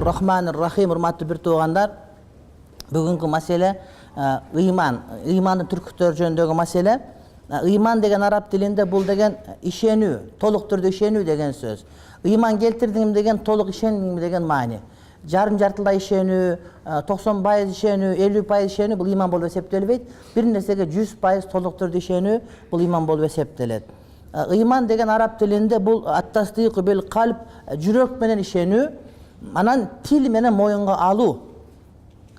Bismillahirrahmanirrahim. Hurmatly bir tuğanlar, bugünkü mesele iman. İmanın türkütör jönündögi mesele. İman degen Arap dilinde bul degen işenүү, toluk түрдө işenүү degen söz. İman keltirdim degen toluk işendim degen mani. Жарым жартылай ишенүү, 90% ишенүү, 50% ишенүү бул иман болуп эсептелбейт. Бир нерсеге 100% толук түрдө ишенүү бул иман болуп эсептелет. Иман деген араб тилинде бул ат-тасдиq бил калб, жүрөк менен ишенүү, анан тил менен моюнга алуу.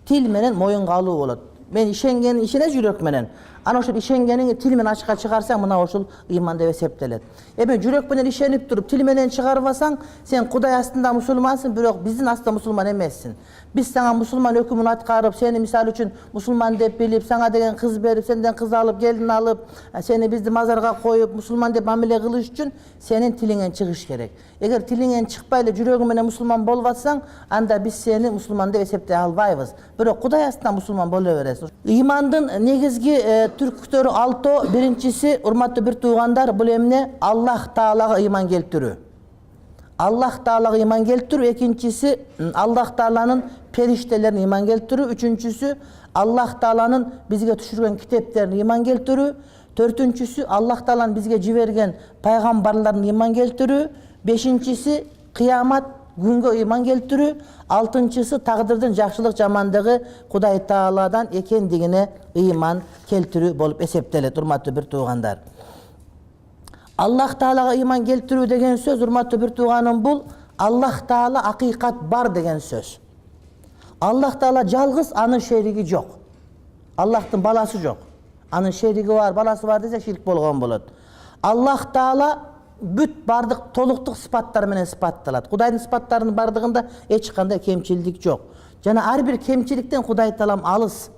Тил менен моюнга алуу болот. Мен ишенгенин ишене жүрөк менен. Ana ошол ишенгениңи тил менен ачыкка чыгарсаң, мына ошол иман деп эсептелет. Эми жүрөк менен ишенип туруп, тил менен чыгарбасаң, сен Кудай астында мусулмансың, бирок биздин астында мусулман эмессиң. Биз сага мусулман өкүмүн аткарып, сени мисалы үчүн мусулман деп билип, сага деген кыз берип, сенден кыз алып, келин алып, сени бизди мазарга коюп, мусулман деп мамиле кылыш үчүн сенин тилиңен чыгыш керек. Эгер тилиңен чыкпай эле жүрөгүң менен мусулман болбасаң, анда биз сени мусулман деп эсептей албайбыз. Бирок Кудай астында мусулман боло бересиң. Имандын негизги түркүтөрү 6. Биринчиси, урматтуу бир туугандар, бул эмне? Аллах Таалага иман келтирүү. Аллах Таалага иман келтирүү. Экинчиси, Аллах Тааланын периштелерине иман келтирүү. Үчүнчүсү, Аллах Тааланын бизге түшүргөн китептерине иман келтирүү. Төртүнчүсү, Аллах Тааланын бизге жиберген пайгамбарларына иман келтирүү. Бешинчиси, кыямат күнгө иман келтирүү. Алтынчысы, тагдырдын жакшылык жамандыгы Кудай Тааладан экендигине иман келтирүү болуп эсептелет, урматтуу бир туугандар. Аллах Таалага иман келтирүү деген сөз, урматтуу бир тууганым, бул Аллах Таала акыйкат бар деген сөз. Аллах Таала жалгыз, анын шериги жок. Аллахтын баласы жок. Анын шериги бар, баласы бар десе ширк болгон болот. Аллах Таала бүт бардык толуктук сыпаттар менен сыпатталат. Кудайдын сыпаттарынын бардыгында эч кандай кемчилдик жок. Жана ар бир кемчиликтен Кудай Таалам алыс.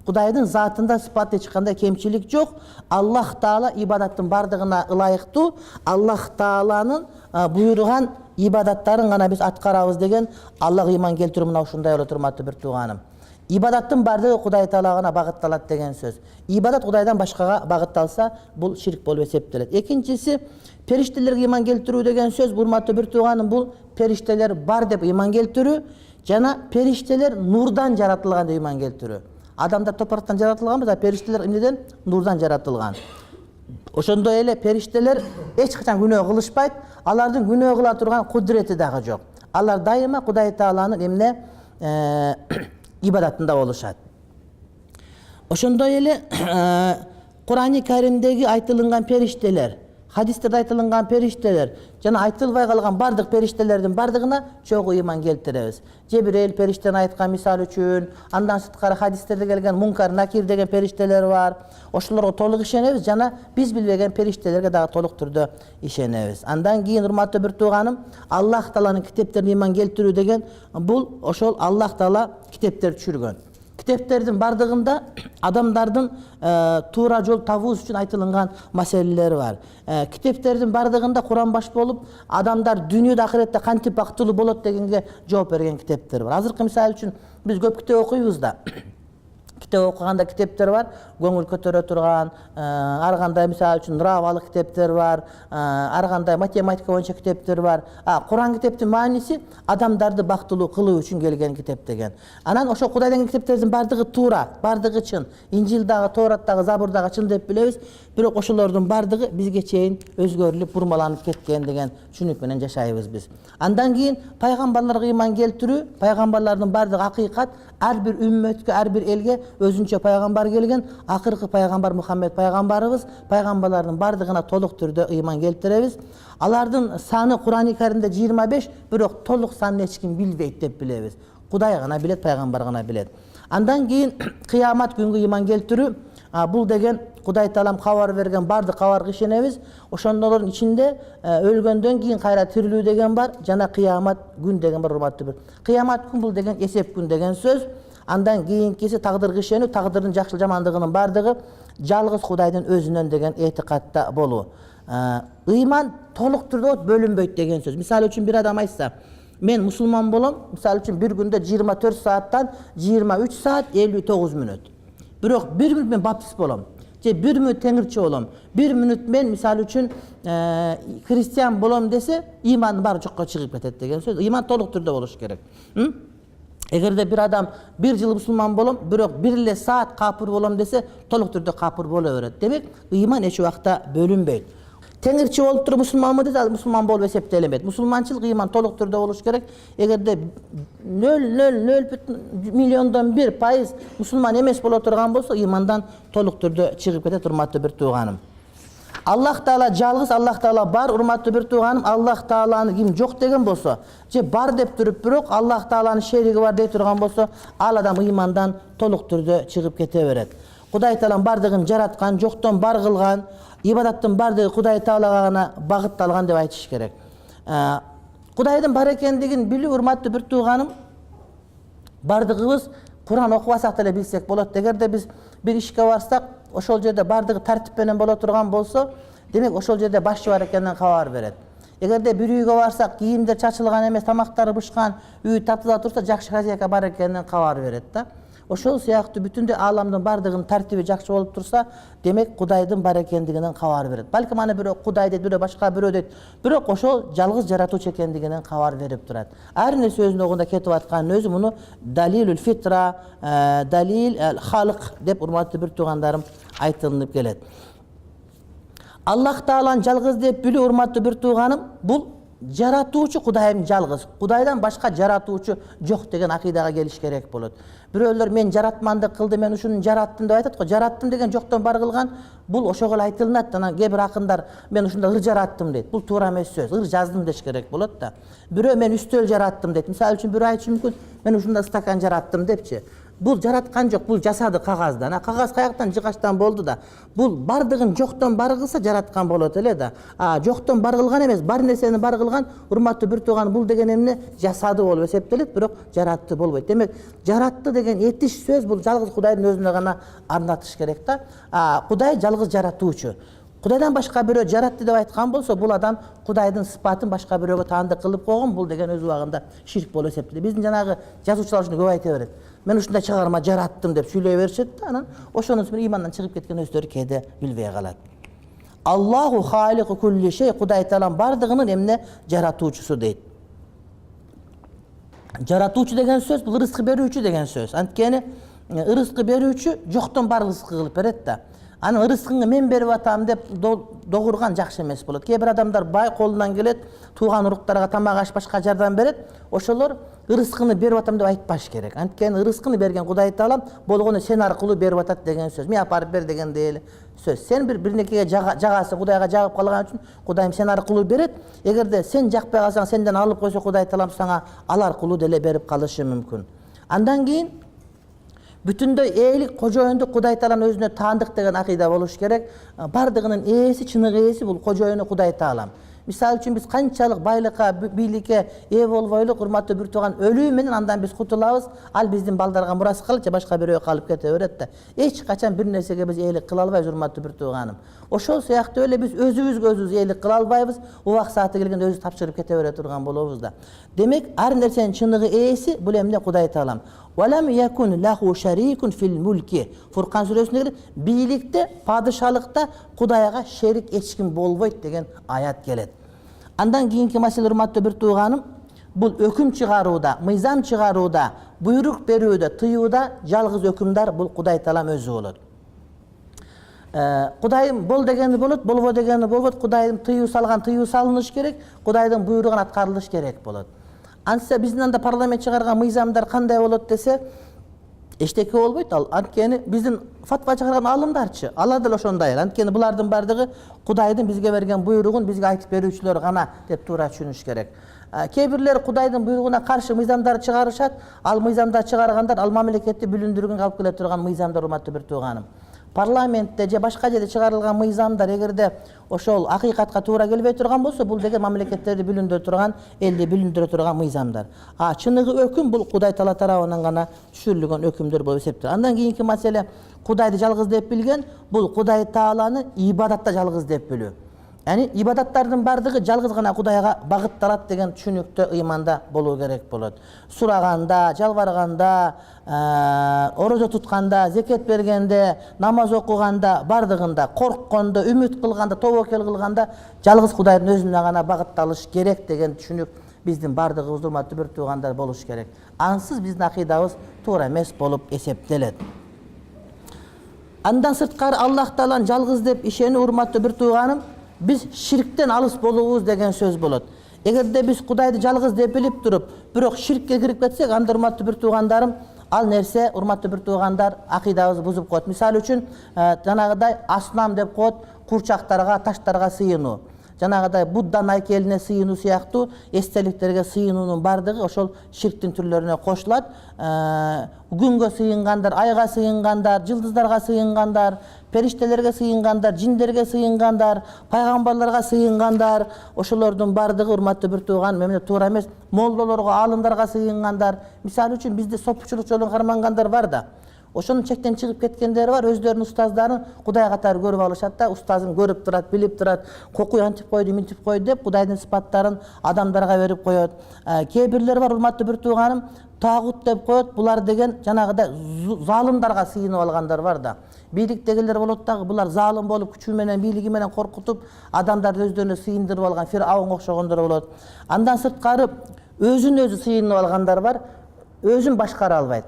Кудайдын затында сыпат эч кандай кемчилик жок. Аллах Таала ибадаттын бардыгына ылайыктуу. Аллах Тааланын буйруган ибадаттарын гана биз аткарабыз деген Аллага иман келтирүү мына ушундай болот, урматтуу бир тууганым. Ибадаттын бардыгы Кудай Таалага багытталат деген сөз. Ибадат Кудайдан башкага багытталса, бул ширк болуп эсептелет. Экинчиси, периштелерге иман келтирүү деген сөз, урматтуу бир тууганым, бул периштелер бар деп иман келтирүү жана периштелер нурдан жаратылган деп иман келтирүү. Адамдар топурактан жаратылганбы, да периштелер эмнеден? Нурдан жаратылган. Ошондой эле периштелер эч качан күнөө кылышпайт, алардын күнөө кыла турган кудурети дагы жок. Алар дайыма Кудай Тааланын эмне ибадатында болушат. Ошондой эле Кур'ан-ы Каримдеги айтылган периштелер, хадистерде айтылган периштелер жана айтылбай калган бардык периштелердин бардыгына чогуу иман келтиребиз. Жебирел периштени айткан мисал үчүн, андан сырткары хадистерде келген Мункар, Накир деген периштелер бар. Ошолорго толук ишенебиз жана биз билбеген периштелерге дагы толук түрдө ишенебиз. Андан кийин, урматтуу бир тууганым, Аллах Тааланын китептерине иман келтирүү деген бул ошол Аллах Таала китептер түшүргөн. Китептердин бардыгында адамдардын туура жол табуусу үчүн айтылган маселелер бар. Китептердин бардыгында Куран баш болуп, адамдар дүйнөдө ахиретте кантип бактылуу болот дегенге жооп берген китептер бар. Азыркы мисал үчүн биз көп китеп окуйбуз да. Китеп окуганда китептер бар, көңүл көтөрө турган, ар кандай мисал үчүн нравалык китептер бар, ар кандай математика боюнча китептер бар. Куран китептин мааниси адамдарды бактылуу кылуу үчүн келген китеп деген. Анан ошо Кудайдын китептердин бардыгы туура, бардыгы чын. Инжилдагы, Тоораттагы, Забурдагы чын деп билебиз, бирок ошолордун бардыгы бизге чейин өзгөрүлүп, бурмаланып кеткен деген түшүнүк менен жашайбыз биз. Андан кийин пайгамбарларга иман келтирүү, пайгамбарлардын бардыгы акыйкат, ар бир үммөткө, ар бир элге өзүнчө пайгамбар келген, акыркы пайгамбар Мухаммед пайгамбарыбыз, пайгамбарлардын бардыгына толук түрдө иман келтиребиз. Алардын саны Кур'ан-ы Каримде 25, бирок толук санын эч ким билбейт деп билебиз. Кудай гана билет, пайгамбар гана билет. Андан кийин кыямат күнгө иман келтирүү, бул деген Кудай Таалам кабар берген бардык кабарга ишенебиз. Ошондордун ичинде өлгөндөн кийин кайра тирилүү деген бар, жана кыямат күн деген бар, урматтуу бир. Кыямат күн бул деген эсеп күн деген сөз. Андан кийинкиси тагдырга ишенүү, тагдырдын жакшы жамандыгынын бардыгы жалгыз Кудайдын өзүнөн деген этикатта болуу. Ыйман толук түрдө бөлүнбөйт деген сөз. Мисалы үчүн бир адам айтса, мен мусулман болом, мисалы үчүн бир күндө 24 сааттан 23 саат 59 мүнөт. Бирок бир күн мен баптист болом. Je bir minut tengirçi olom. Bir minut men misal üçün Hristiyan bolom dese iman bar jokka çıkıp ketet degen söz. İman toluk türde boluş gerek. Egerde bir adam bir yıl Müslüman bolom, birok birle saat kapır bolom dese toluk türde kapır bola beret. Demek iman eç vaqta bölünbeyt. Tengirçi olup turup Müslüman mı dese Müslüman bolup eseptelemeyt. Müslümançılık iman toluk türde boluş gerek. Egerde 0,001% Müslüman emes bola turgan bolsa imandan toluk türde çıkıp ketet urmatly bir tuğanım. Allah Taala jalgız, Allah Taala bar, urmatly bir tuğanım. Allah Taala'nı kim jok degen bolsa, je bar dep turup birok Allah Taala'nın şerigi var dep turgan bolsa, al adam imandan toluk türde çıkıp kete beret. Kuday Taala bardygyn jaratkan, jokton bar kılgan, ibadattın bardygy Kuday Taala'ga gana bagıttalgan dep aytış gerek. Kudaydın bar ekendigin bilip urmatly bir tuğanım, bardygыбыз Kur'an okubasak dele bilsek bolat. Egerde biz bir işke barsak, oşol jerde bardygy tartip menen bola turgan bolsa, demek oşol jerde başçı var ekeninden habar beret. Egerde bir uyga barsak, kiyimler çaçılgan emes, tamaktary bışkan, uy tatıda tursa, jakşı hajayka bar ekeninden habar beret da. Oşol siyaktı bütünde alamdın bardygın tartibi jakşı bolup tursa, demek Kudaydın bar ekendiginden habar beret. Balki mana biri Kuday deyt, biri başka biri deyt. Birok oşol jalgız jaratuvchi ekendiginden habar berip turat. Her ne sözünde ogunda ketip atkan özü bunu dalilül fitra, dalil halq dep urmatly bir tuğandarım aytılınıp gelet. Allah Taala'nın jalgız dep bilip urmatly bir tuğanım, bul jaratuvchi Kudaym jalgız. Kudaydan başka jaratuvchi jok degen akidaga geliş gerek bolat. Biröler men jaratmandyk kıldı, men uşunu jarattım dep aytat go. Jarattım degen jokton bar kılgan, bul oşogol aytılınat. Ana kebir akınдар men uşunda ır jarattım deyt. Bul tуура emes söz. Ir жаздым dеш gerek bolat da. Birö men üstöl jarattım deyt. Misal üçün bir aytışı mümkün, men uşunda stakan jarattım depçi. Bul jaratkan jok, bul jasady kagazdan. Kagaz kayaktan jıgaçtan boldu da. Bul bardygyn jokton bar kılsa jaratkan bolat ele da. Jokton bar kılgan emes, bar nerseni bar kılgan, urmatly bir tuğan bul degen emne jasady bolup eseptelet, birok jarattı bolboyt. Demek jarattı degen etiş söz bul jalgız Kudaydın özüne gana arnatış gerek da. Kuday jalgız jaratuvchi. Kudaydan başka biri jarattı dep aytkan bolsa, bul adam Kudaydın sıfatın başka biröge taandyk kılıp koygun, bul degen öz ubagында şirk bolup eseptelet. Bizdin janagı жазуучулар ушуну көп ayta beret. Men uşunda çağırma jarattım dep süyley berişet da, anan oşonun üstüne imandan çıkıp ketken özleri kede bilbey kalat. Allahu haliku kulli şey, Kuday Taala'nın bardygynın emne jaratuvchusu deyt. Jaratuvchi degen söz bul rızkı berүүчү degen söz. Antkeni rızkı berүүчү jokton bar rızkı kılıp beret da. Anın rızkını men berip atam dep dogurgan jakşı emes bolat. Kebir adamlar bay kolundan gelet, tuğan uruklarga tamak aş başka jardam beret. Oşolor rızkını berip atam dep aytbaş gerek. Antkeni rızkını bergen Kuday Taala'm болгону sen arkılуу berip atat degen söz. Men aparıp ber degen deyeli söz. Sen birnekege jagası Kudayga jagıp kalgan üçün Kudaym sen arkılуу beret. Egerde sen jakpay kalsaң, senden alıp koysa Kuday Taala'm sana al arkılуу dele berip kalışı mümkün. Andan keyin bütündöy eylik kojoyundu Kuday Taala'nın özüne taandyk degen akida boluş gerek. Bardygynın eesi, çыныk eesi bul kojoyunu Kuday Taala'm. Misal üçün biz kançalık baylıkka, biylike ee bolboyluk, urmatly bir tuğan ölүү menen andan biz kutulabız. Al bizdin baldarga muras kalıp, başka biröge kalıp kete beret da. Hiç kaçan bir nersege biz eylik kıla albayız urmatly bir tuğanım. Oşol siyaktı öyle biz özübüzgө özübüz eylik kıla albayız. Ubak saati kelgende özü tapşırıp kete bere turgan bolobuz da. Demek her nersenin çыныğı eesi bul emne Kuday Taala'm. وَلَمْ يَكُنْ لَهُ شَرِيكٌ فِي الْمُلْكِ Furkan Suresi'ne göre birlikte, padişalıkta Kudayga şerik eçkin bolboyt degen ayat gelet. Andan keyinki masele urmatly bir tuğanım, bul öküm çıgaruuda, mıyzam çıgaruuda, buyruk berүүdө, tıyuuda jalgız ökümdar bul Kuday Taala'm özü bolat. Kudaym bol degeni bolat, bolbo degeni bolbot. Kudaym tıyuu salgan tıyuu salыныш kerek, Kudaydın buyruğuna atkarılış kerek bolat. Ansa bizden de parlament çıkargan mıyzamlar kanday bolat dese, eşteki bolboyt al. Antkeni bizdin fatva çıkargan alımdarçı, aladyl oşonday. Antkeni bulardın bardygy Kudaydın bizge bergen buyruğun bizge aytıp berүүчүlөр gana dep tуура түшүнүш керек. Kebirler Kudaydın buyruğuna karşı mıyzamдар çıkarışat, al mıyzamдар çıkarganдар, al mamleketти bülündürgün kalıp kele turgan mıyzamдар urmatly bir tuğanım. Parlamentте же башка жерде чыгарылган мыйзамдар эгерде ошол акыйкатка туура келбей турган болсо, бул деген мамлекеттерди бүлүндүрө турган, элди бүлүндүрө турган мыйзамдар. Чыныгы өкүм бул Кудай Таала тарабынан гана түшүрүлгөн өкүмдөр болуп эсептелет. Андан кийинки маселе Кудайды жалгыз деп билген, бул Кудай Тааланы ибадатта жалгыз деп билүү. Yani ibadattардын бардыгы жалгыз гана Кудайга багытталат деген түшүнүктө ыйманда болуу керек болот. Сураганда, жалбарганда, орозо тутканда, зекет бергенде, намаз окуганда, бардыгында, корккондо, үмүт кылганда, тобокел кылганда жалгыз Кудайдын өзүнө гана багытталыш керек деген түшүнүк биздин бардыгыбыз урматтуу бир туугандар болуш керек. Ансыз биздин акыйдабыз туура эмес болуп эсептелет. Андан сырткары Аллах Тааланы жалгыз деп ишенүү урматтуу бир тууганым, biz şirkten alыс болуубуз деген сөз болот. Эгерде биз Кудайды жалгыз деп билип туруп, бирок ширкке кирип кетсек, анда урматтуу бир туугандарым, ал нерсе урматтуу бир туугандар акыйдабызды бузуп коет. Мисалы үчүн, жанагыдай аснам деп коет, курчактарга, таштарга сыйынуу. Жанагыдай Будданын айкелине сыйынуу сыяктуу эстеликтерге сыйынуунун бардыгы ошол ширктин түрлөрүнө кошулат. Күнгө сыйынгандар, айга сыйынгандар, жылдыздарга сыйынгандар, периштелерге сыйынгандар, жиндерге сыйынгандар, пайгамбарларга сыйынгандар, ошолордун бардыгы урматтуу бир тууган мемне туура эмес. Молдолорго, аалымдарга сыйынгандар. Мисалы үчүн бизде сопучулук жолун кармангандар бар да. Ошонун чектен чыгып кеткендери бар, өздөрүнүн устаздарын Кудай катары көрүп алышат да, устазын көрүп турат, билип турат, кокуй антип койду, минтип койду деп Кудайдын сыпаттарын адамдарга берип коет. Кээ бирлер бар, урматтуу бир тууганым, тагут деп коет. Булар деген жанагыдай залымдарга сыйынып алгандар бар да. Бийликтегилер болот дагы, булар залым болуп, күчү менен, бийлиги менен коркутуп, адамдарды өздөрүнө сыйындырып алган Фирауынга окшогондор болот. Андан сырткары өзүн өзү сыйынып алгандар бар, өзүн башкара албайт.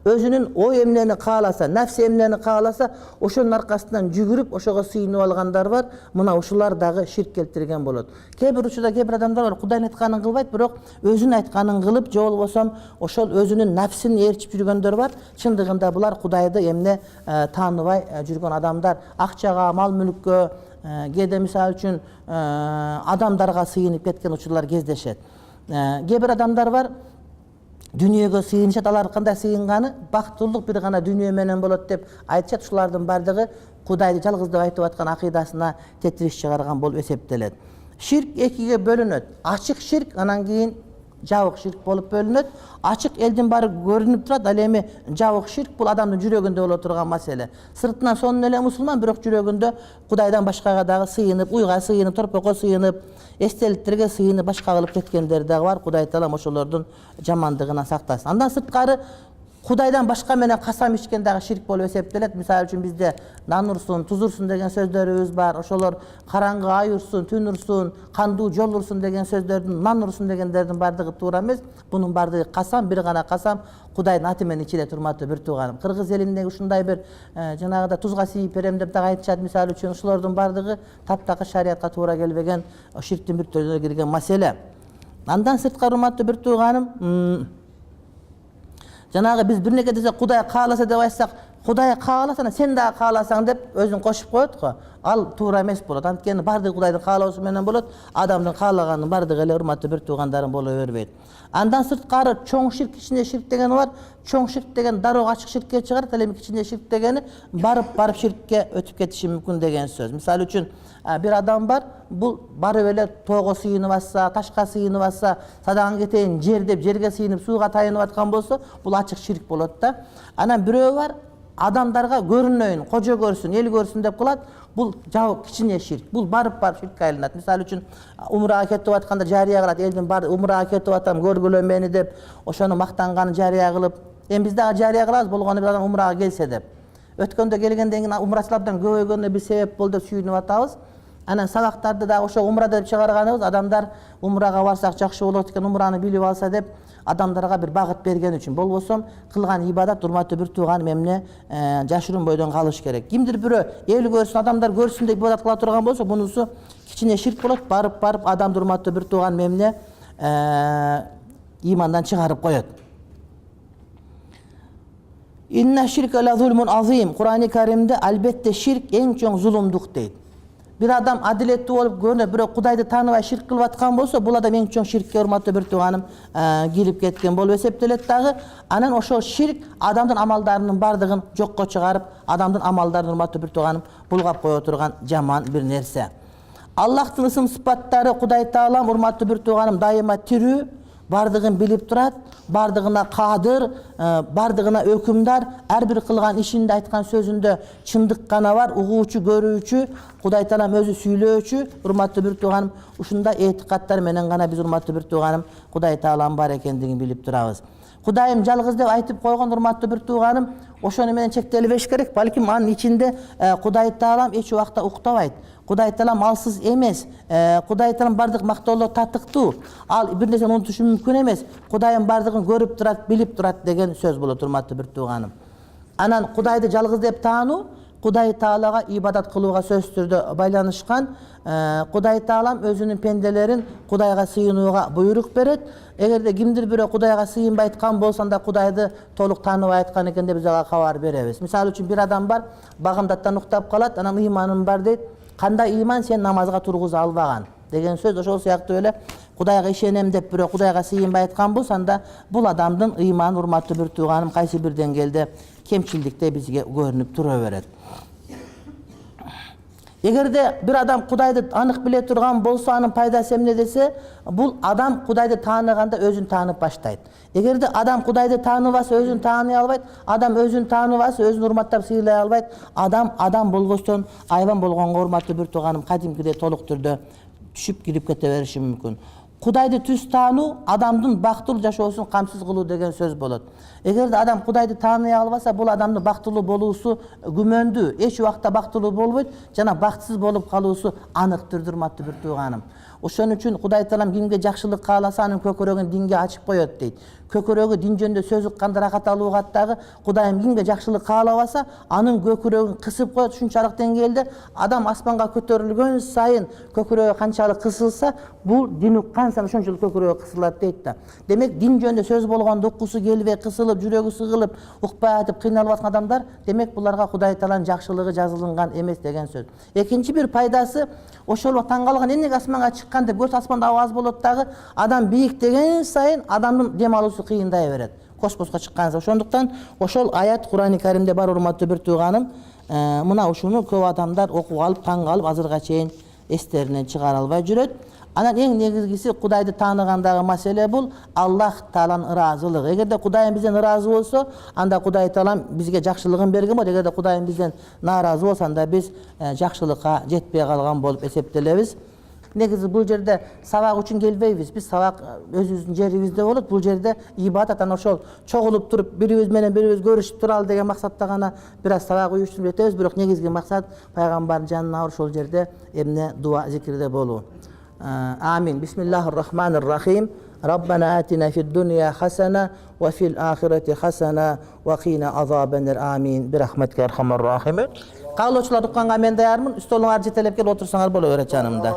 Өзүнүн ой эмнени кааласа, нәфси эмнени кааласа, ошонун аркасынан жүгүрүп, ошого сыйынып алгандар бар. Мына ушулар дагы ширк келтирген болот. Кээ бир учурда кээ бир адамдар бар, Кудайдын айтканын кылбайт, бирок өзүнүн айтканын кылып, же болбосо ошол өзүнүн нәфсин ээрчип жүргөндөр бар. Чындыгында булар Кудайды эмне тааныбай жүргөн адамдар. Акчага, мал мүлүккө, кээде мисалы үчүн адамдарга сыйынып кеткен учурлар кездешет. Кээ бир адамдар бар, дүниеге сыйынышат, алар кандай сыйынганы бактылык бир гана дүние менен болот деп айтышат. Ушулардын бардыгы Кудайды жалгыз деп айтып аткан акыйдасына тетириш чыгарган болуп эсептелет. Ширк экиге бөлүнөт. Ачык ширк, анан кийин жабык ширк болуп бөлүнөт. Ачык элдин баары көрүнүп турат, ал эми жабык ширк бул адамдын жүрөгүндө боло турган маселе. Сыртынан сонун эле мусулман, бирок жүрөгүндө Кудайдан башкага дагы сыйынып, уйга сыйынып, торпокко сыйынып, эстеликтерге сыйынып, башка кылып кеткендер дагы бар. Кудай Таалам ошолордун жамандыгынан сактасын. Андан сырткары Кудайдан башка менен касам ичкен дагы ширк болуп эсептелет. Мисалы үчүн бизде нан урсун, туз урсун деген сөздөрүбүз бар. Ошолор караңгы ай урсун, түн урсун, кандуу жол урсун деген сөздөрдүн, нан урсун дегендердин бардыгы туура эмес. Бунун бардыгы касам, бир гана касам Кудайдын аты менен ичилет, урматтуу бир тууганым. Кыргыз элинде ушундай бир жанагыда тузга сийип берем деп дагы айтышат. Мисалы үчүн ушулордун бардыгы таптакыр шариятка туура келбеген, ширктин бир түрүнө кирген маселе. Андан сырткары урматтуу бир тууганым, жанагы биз бир неке десек, Кудай кааласа деп айтсак, Кудай кааласа, сен дагы кааласаң деп өзүн кошуп коет го. Ал туура эмес болот. Анткени бардыгы Кудайдын каалоосу менен болот. Адамдын каалаганын бардыгы эле урматтуу бир туугандарым боло бербейт. Андан сырткары чоң ширк, кичине ширк деген бар. Чоң ширк деген дароо ачык ширкке чыгарат, ал эми кичине ширк дегени барып ширкке өтүп кетиши мүмкүн деген сөз. Мисалы үчүн бир адам бар, бул барып эле тоого сыйынып атса, ташка сыйынып атса, садаган кетейин жер деп жерге сыйынып сууга таянып аткан болсо, бул ачык ширк болот да. Анан бирөө бар, адамдарга көрүнөйүн, кожо көрсүн, эл көрсүн деп кылат. Бул жабык кичине ширк. Бул барып ширкке айланат. Мисалы үчүн умрага кетип атканда жарыя кылат, элдин бар умрага кетип атам, көргүлө мени деп, ошону мактанганын жарыя кылып, эми биз дагы жарыя кылабыз, болгону бир адам умрага келсе деп. Өткөндө келгенден кийин умрачылардан көбөйгөнүнө бир себеп болду деп сүйүнүп атабыз. Анан сабактарды да ошо умра деп чыгарганыбыз, адамдар умрага барсак жакшы болот экен, умраны билип алса деп адамдарга бир багыт берген үчүн. Болбосо кылган ибадат урматтуу бир тууганым эмне жашыруун бойдон калыш керек. Кимдир бирөө эл көрсүн, адамдар көрсүн деп ибадат кыла турган болсо, бунусу кичине ширк болот. Барып адамды урматтуу бир тууганым эмне имандан чыгарып коет. Инна ширка ла зулмун азим. Кур'ани Каримде албетте ширк эң чоң зулумдук дейт. Bir adam adiletli olup görünüp, biri Kudaydı tanıbay şirk kılıp atkan bolsa, bul adam en çok şirkке urmatlı bir tuğanım girip ketken bolup eseptelet dağı. Anan oşo şirk adamdın amallarının bardığın jokko çıgarıp, adamdın amallarının urmatlı bir tuğanım bulgap koy oturgan jaman bir nerse. Allah'tın ısım sıfatları Kuday Taalam urmatlı bir tuğanım daima tirü, Bardığın bilip durat, bardığına qadir, bardığına ökümdar, her bir kılgan işinde aytkan sözünde çındık gana var, uğuçu, görüçü, Kuday Taalam özü süйлөөчү, urmatlı bir tuğanım, uşunda etikatlar menen gana biz urmatlı bir tuğanım, Kuday Taalam bar ekendigini bilip durabız. Kudayım жалгыз деп айтып койгон урматтуу bir tuğanım, oşonu menen çektelibеш керек, balkim anın içinde Kuday Taalam eç uақta uktабайт. Kuday Taalam alsız emes. Kuday Taalam bardıq maqtooloo tatыктуу. Al bir nерсени унутушу мүмкүн эмес. Kudayım bardığın görüp durat, bilip durat degen söz болот урматтуу bir tuğanım. Anan Kudaydı жалгыз деп таануу, Kuday Taalaga ibadat kılууga söz türdө байланышкан. Kuday Taalam özünün pendelerin Kudayga sıyınууga buyruk beret. Egerde kimdir biri Kudayga sıyınbay aytkан bolsa da Kudaydı толук тааныбай aytkан экен деп bize kabar berебиz. Misal üçün bir adam var, bagımdattan uktap kalat, anam imanım var deyt. Kандай iman sen namazga turguza albagan деген söz ошол сыяктуу эле Kudayga işenem dep biri Kudayga sıyınbay aytkан bolsa da bul adamdın iman urmattуу bir tuğanım kayсы bir dengelde kemçillikte bizge görünüp tura beret. Egerde bir adam Kudaydı anık bile turgan bolsa anın paydası emne dese, bul adam Kudaydı taanıganda özün taanıp baştayt. Egerde adam Kudaydı taanыбаса özün taanıy albayt, adam özün taanыбаса özün urmattap sыйлay albayt. Adam bolgoston ayban bolgonго urmattуу bir tuğanım kadimkide толук түрдө түшүp кирип кете бериши мүмкүн. Kudaydı түз таануу adamdın бактылуу жашоосун камсыз кылуу деген сөз болот. Эгерде адам Kudaydı тааный албаса, бул адамдын бактылуу болуусу күмөндүү, эч убакта бактылуу болбойт, жана бактсыз болуп калуусу аныктыр урматтуу bir tuğanım. Ошон үчүн Кудай Таалам кимге жакшылык кааласа анын көкөрөгүн динге ачып коет дейт. Көкөрөгү дин жөнүндө сөз укканда рахат алууга аттагы Кудайым кимге жакшылык каалабаса анын көкөрөгүн кысып коет ушунчалык деңгээлде. Адам аспанга көтөрүлгөн сайын көкөрөгү канчалык кысылса, бул дин уккан сайын ошончолук көкөрөгү кысылат дейт да. Демек дин жөнүндө сөз болгондо уккусу келбей, кысылып, жүрөгү сыгылып, укпай атып кыйналып аткан адамдар, демек буларга Кудай Тааланын жакшылыгы жазылынган эмес деген сөз. Экинчи bir пайдасы, ошол таң калган эмнеге асманга чыккан деп көрсө аспанда аваз болот дагы, адам бийиктеген сайын адамдын дем алуусу кыйындай берет. Космоско чыккан сайын. Ошондуктан ошол аят Кур'ан-ы Каримде бар урматтуу bir tuğanım. Мына ушуну көп адамдар окуп алып, таң калып, азырга чейин эстеринен чыгара албай жүрөт. Анан эң негизгиси Кудайды тааныгандагы маселе бул Аллах Тааланын ыраазылыгы. Эгерде Кудайым бизден ыраазы болсо, анда Кудай Таалам бизге жакшылыгын берген болот. Эгерде Кудайым бизден нааразы болсо, анда биз жакшылыкка жетпей калган болуп эсептелебиз. Негизи бул жерде сабак үчүн келбейбиз. Биз сабак өзүбүздүн жерибизде болот. Бул жерде ибадат ана ошол чогулуп туруп, бирибиз менен бирибиз көрүшүп туралы деген максатта гана бир аз сабак уюштуруп өтөбүз. Бирок негизги максат пайгамбардын жанына ошол жерде эмне дуа зикирде болуу. آمين. بسم الله الرحمن الرحيم. ربنا آتنا في الدنيا حسنة وفي الآخرة حسنة وقنا عذاب النار. آمين برحمتك يا أرحم الراحمين. Kavloçular uqqanга men dayarmın. Üstolungar jetelep kelip otursaňar bolaberet janymda.